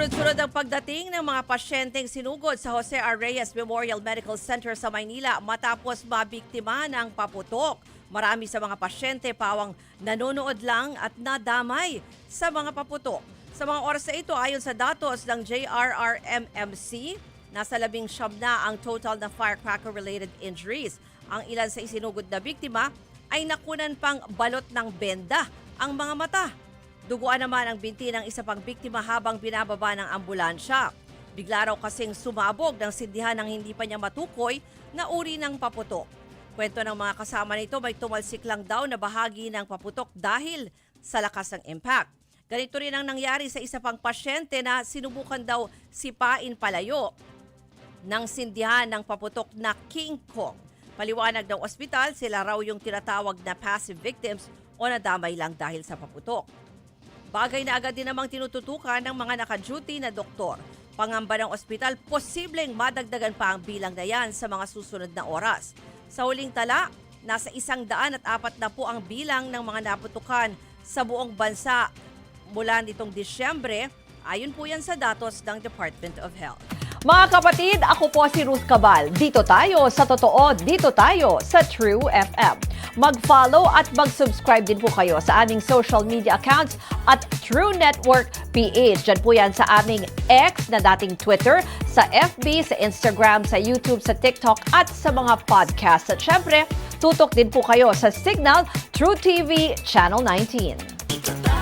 Sunod-sunod ang pagdating ng mga pasyenteng sinugod sa Jose R. Reyes Memorial Medical Center sa Maynila matapos mabiktima ng paputok. Marami sa mga pasyente pawang nanonood lang at nadamay sa mga paputok. Sa mga oras na ito, ayon sa datos ng JRRMMC, nasa 19 na ang total na firecracker-related injuries. Ang ilan sa isinugod na biktima ay nakunan pang balot ng benda ang mga mata. Duguan naman ang binti ng isa pang biktima habang binababa ng ambulansya. Bigla raw kasing sumabog ng sindihan ng hindi pa niya matukoy na uri ng paputok. Kwento ng mga kasama nito, may tumalsik lang daw na bahagi ng paputok dahil sa lakas ng impact. Ganito rin ang nangyari sa isa pang pasyente na sinubukan daw sipain palayo ng sindihan ng paputok na King Kong. Paliwanag ng ospital, sila raw yung tinatawag na passive victims o nadamay lang dahil sa paputok. Bagay na agad din namang tinututukan ng mga naka-duty na doktor. Pangamba ng ospital, posibleng madagdagan pa ang bilang na yan sa mga susunod na oras. Sa huling tala, nasa 140 ang bilang ng mga naputukan sa buong bansa mula nitong Disyembre. Ayon po yan sa datos ng Department of Health. Mga kapatid, ako po si Ruth Cabal. Dito tayo sa totoo, dito tayo sa True FM. Mag-follow at mag-subscribe din po kayo sa aming social media accounts at True Network PH. Diyan po yan sa aming X na dating Twitter, sa FB, sa Instagram, sa YouTube, sa TikTok at sa mga podcast. At syempre, tutok din po kayo sa Signal True TV Channel 19.